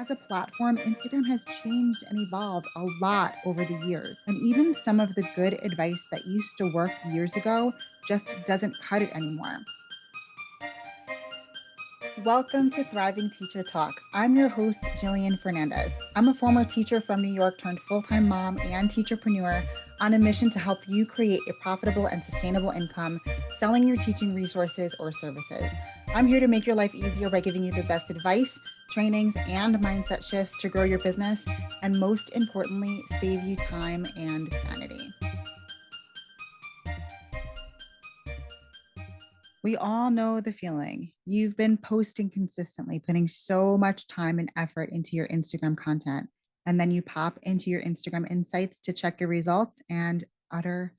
As a platform, Instagram has changed and evolved a lot over the years. And even some of the good advice that used to work years ago just doesn't cut it anymore. Welcome to Thriving Teacher Talk. I'm your host, Jillian Fernandez. I'm a former teacher from New York turned full-time mom and teacherpreneur on a mission to help you create a profitable and sustainable income selling your teaching resources or services. I'm here to make your life easier by giving you the best advice, trainings, and mindset shifts to grow your business, and most importantly, save you time and sanity. We all know the feeling. You've been posting consistently, putting so much time and effort into your Instagram content. And then you pop into your Instagram insights to check your results and utter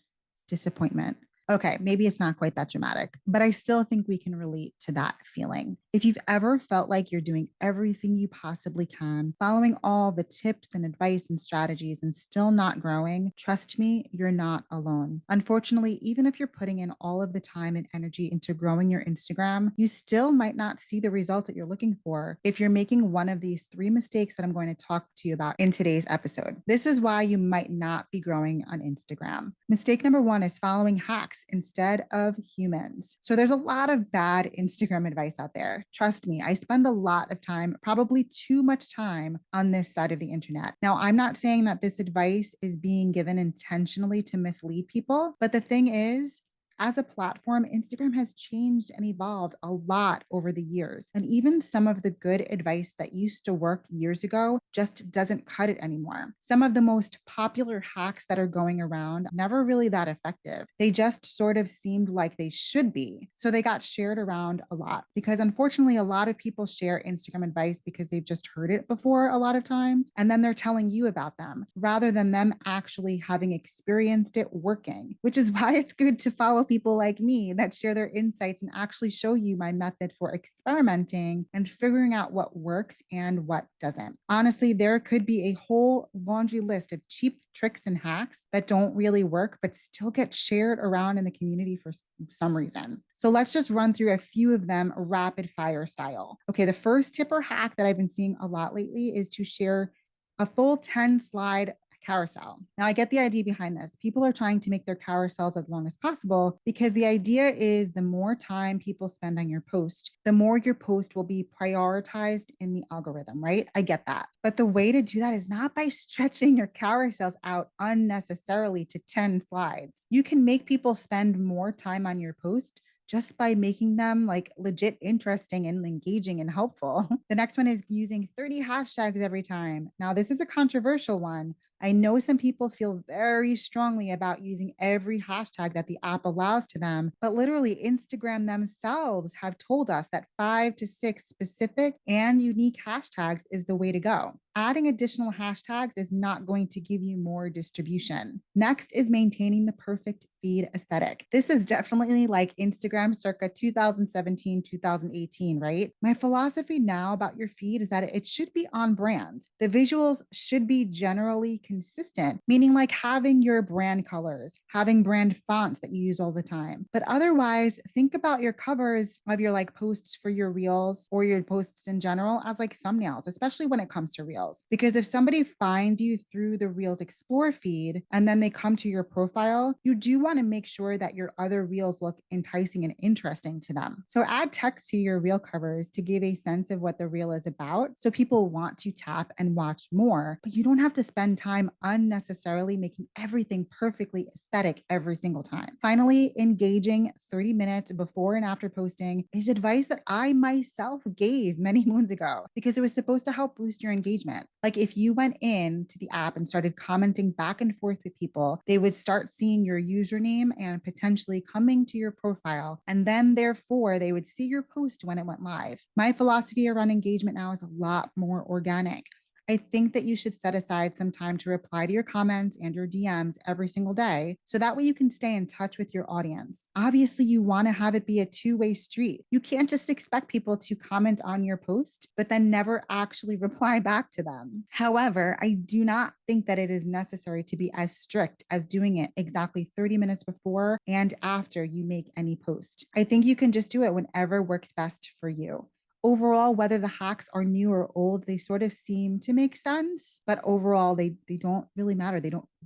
disappointment. Okay, maybe it's not quite that dramatic, but I still think we can relate to that feeling. If you've ever felt like you're doing everything you possibly can, following all the tips and advice and strategies and still not growing, trust me, you're not alone. Unfortunately, even if you're putting in all of the time and energy into growing your Instagram, you still might not see the results that you're looking for if you're making one of these three mistakes that I'm going to talk to you about in today's episode. This is why you might not be growing on Instagram. Mistake number one is following hacks instead of humans. So there's a lot of bad Instagram advice out there. Trust me, I spend a lot of time, probably too much time on this side of the internet. Now, I'm not saying that this advice is being given intentionally to mislead people, but the thing is, as a platform, Instagram has changed and evolved a lot over the years. And even some of the good advice that used to work years ago just doesn't cut it anymore. Some of the most popular hacks that are going around never really that effective. They just sort of seemed like they should be. So they got shared around a lot because unfortunately, a lot of people share Instagram advice because they've just heard it before a lot of times. And then they're telling you about them rather than them actually having experienced it working, which is why it's good to follow people like me that share their insights and actually show you my method for experimenting and figuring out what works and what doesn't. Honestly, there could be a whole laundry list of cheap tricks and hacks that don't really work, but still get shared around in the community for some reason. So let's just run through a few of them rapid fire style. Okay, the first tip or hack that I've been seeing a lot lately is to share a full 10 slide carousel. Now, I get the idea behind this. People are trying to make their carousels as long as possible because the idea is the more time people spend on your post, the more your post will be prioritized in the algorithm, right? I get that. But the way to do that is not by stretching your carousels out unnecessarily to 10 slides. You can make people spend more time on your post just by making them like legit interesting and engaging and helpful. The next one is using 30 hashtags every time. Now, this is a controversial one. I know some people feel very strongly about using every hashtag that the app allows to them, but literally, Instagram themselves have told us that 5 to 6 specific and unique hashtags is the way to go. Adding additional hashtags is not going to give you more distribution. Next is maintaining the perfect feed aesthetic. This is definitely like Instagram circa 2017, 2018, right? My philosophy now about your feed is that it should be on brand. The visuals should be generally consistent, meaning like having your brand colors, having brand fonts that you use all the time. But otherwise, think about your covers of your like posts for your reels or your posts in general as like thumbnails, especially when it comes to reels. Because if somebody finds you through the Reels Explore feed and then they come to your profile, you do want to make sure that your other reels look enticing and interesting to them. So add text to your reel covers to give a sense of what the reel is about so people want to tap and watch more, but you don't have to spend time unnecessarily making everything perfectly aesthetic every single time. Finally, engaging 30 minutes before and after posting is advice that I myself gave many moons ago because it was supposed to help boost your engagement. Like if you went in to the app and started commenting back and forth with people, they would start seeing your username and potentially coming to your profile. And then therefore they would see your post when it went live. My philosophy around engagement now is a lot more organic. I think that you should set aside some time to reply to your comments and your DMs every single day. So that way you can stay in touch with your audience. Obviously, you want to have it be a two-way street. You can't just expect people to comment on your post, but then never actually reply back to them. However, I do not think that it is necessary to be as strict as doing it exactly 30 minutes before and after you make any post. I think you can just do it whenever works best for you. Overall, whether the hacks are new or old, they sort of seem to make sense, but overall they don't really matter.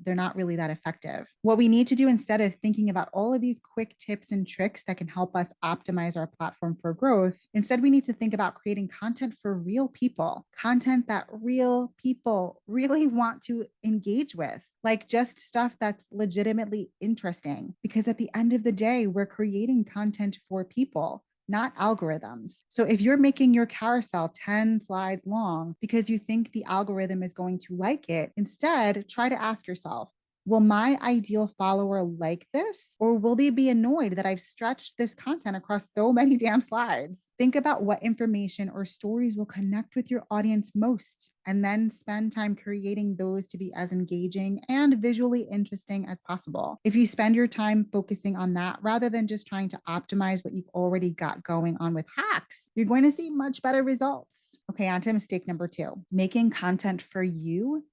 They're not really that effective. What we need to do instead of thinking about all of these quick tips and tricks that can help us optimize our platform for growth, instead we need to think about creating content for real people, content that real people really want to engage with, like just stuff that's legitimately interesting. Because at the end of the day, we're creating content for people, not algorithms. So if you're making your carousel 10 slides long because you think the algorithm is going to like it, instead try to ask yourself, will my ideal follower like this? Or will they be annoyed that I've stretched this content across so many damn slides? Think about what information or stories will connect with your audience most, and then spend time creating those to be as engaging and visually interesting as possible. If you spend your time focusing on that rather than just trying to optimize what you've already got going on with hacks, you're going to see much better results. Okay, on to mistake number 2, making content for you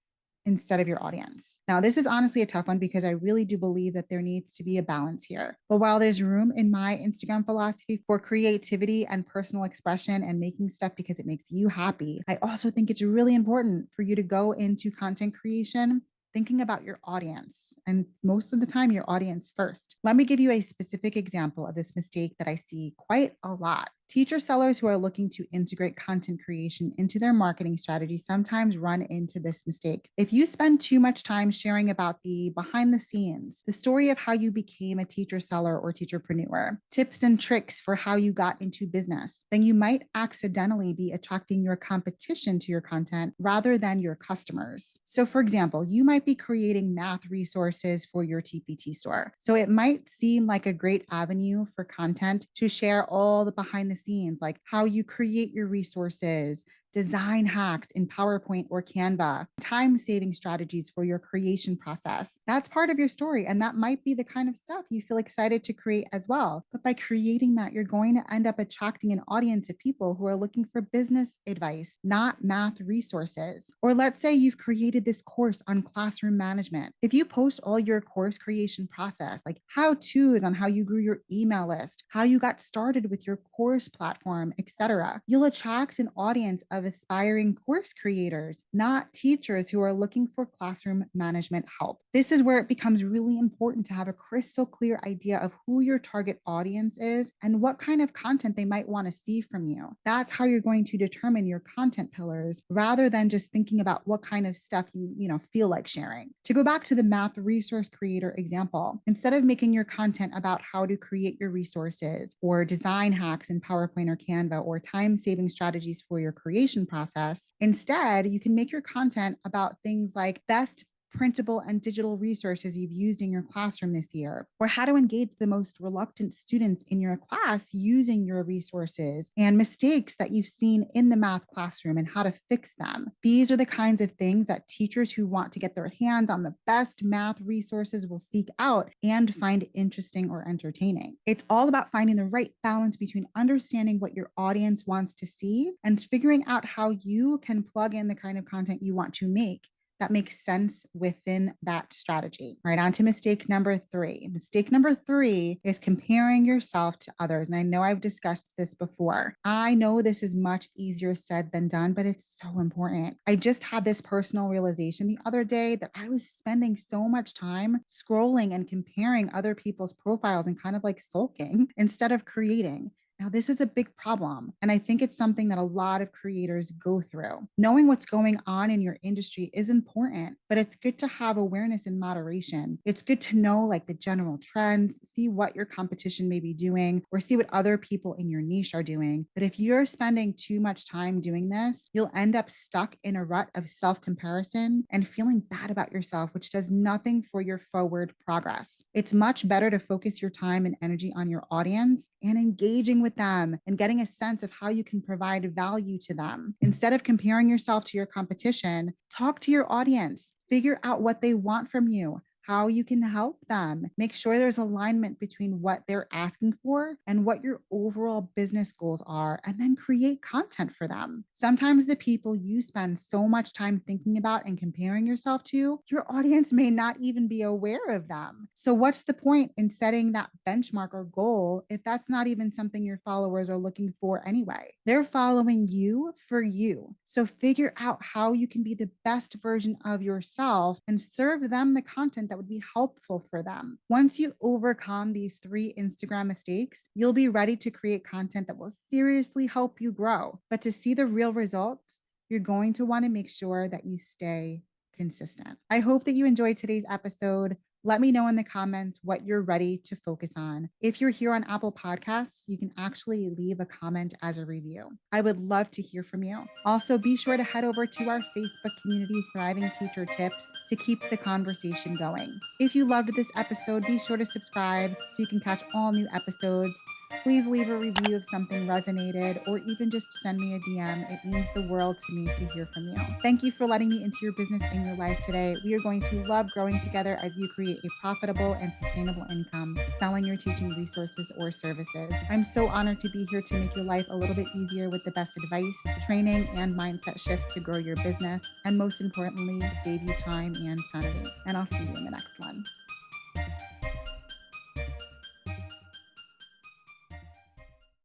instead of your audience. Now, this is honestly a tough one because I really do believe that there needs to be a balance here. But while there's room in my Instagram philosophy for creativity and personal expression and making stuff because it makes you happy, I also think it's really important for you to go into content creation thinking about your audience, and most of the time, your audience first. Let me give you a specific example of this mistake that I see quite a lot. Teacher sellers who are looking to integrate content creation into their marketing strategy sometimes run into this mistake. If you spend too much time sharing about the behind the scenes, the story of how you became a teacher seller or teacherpreneur, tips and tricks for how you got into business, then you might accidentally be attracting your competition to your content rather than your customers. So, for example, you might be creating math resources for your TPT store. So, it might seem like a great avenue for content to share all the behind the scenes, like how you create your resources, design hacks in PowerPoint or Canva, time saving strategies for your creation process. That's part of your story. And that might be the kind of stuff you feel excited to create as well. But by creating that, you're going to end up attracting an audience of people who are looking for business advice, not math resources. Or let's say you've created this course on classroom management. If you post all your course creation process, like how to's on how you grew your email list, how you got started with your course platform, etc., you'll attract an audience of aspiring course creators, not teachers who are looking for classroom management help. This is where it becomes really important to have a crystal clear idea of who your target audience is and what kind of content they might want to see from you. That's how you're going to determine your content pillars rather than just thinking about what kind of stuff you feel like sharing. To go back to the math resource creator example, instead of making your content about how to create your resources or design hacks in PowerPoint or Canva or time saving strategies for your creation process. Instead, you can make your content about things like best printable and digital resources you've used in your classroom this year, or how to engage the most reluctant students in your class using your resources, and mistakes that you've seen in the math classroom and how to fix them. These are the kinds of things that teachers who want to get their hands on the best math resources will seek out and find interesting or entertaining. It's all about finding the right balance between understanding what your audience wants to see and figuring out how you can plug in the kind of content you want to make that makes sense within that strategy. Right, on to mistake number 3. Mistake number 3 is comparing yourself to others. And I know I've discussed this before. I know this is much easier said than done, but it's so important. I just had this personal realization the other day that I was spending so much time scrolling and comparing other people's profiles and kind of like sulking instead of creating. Now, this is a big problem, and I think it's something that a lot of creators go through. Knowing what's going on in your industry is important, but it's good to have awareness and moderation. It's good to know like the general trends, see what your competition may be doing, or see what other people in your niche are doing. But if you're spending too much time doing this, you'll end up stuck in a rut of self-comparison and feeling bad about yourself, which does nothing for your forward progress. It's much better to focus your time and energy on your audience and engaging with them and getting a sense of how you can provide value to them. Instead of comparing yourself to your competition, talk to your audience, figure out what they want from you. how you can help them. Make sure there's alignment between what they're asking for and what your overall business goals are, and then create content for them. Sometimes the people you spend so much time thinking about and comparing yourself to, your audience may not even be aware of them. So, what's the point in setting that benchmark or goal if that's not even something your followers are looking for anyway? They're following you for you. So, figure out how you can be the best version of yourself and serve them the content that would be helpful for them. Once you overcome these three Instagram mistakes, you'll be ready to create content that will seriously help you grow. But to see the real results, you're going to want to make sure that you stay consistent. I hope that you enjoyed today's episode. Let me know in the comments what you're ready to focus on. If you're here on Apple Podcasts, you can actually leave a comment as a review. I would love to hear from you. Also, be sure to head over to our Facebook community, Thriving Teacher Tips, to keep the conversation going. If you loved this episode, be sure to subscribe so you can catch all new episodes. Please leave a review if something resonated, or even just send me a DM. It means the world to me to hear from you. Thank you for letting me into your business and your life today. We are going to love growing together as you create a profitable and sustainable income selling your teaching resources or services. I'm so honored to be here to make your life a little bit easier with the best advice, training, and mindset shifts to grow your business, and most importantly, save you time and sanity. And I'll see you in the next one.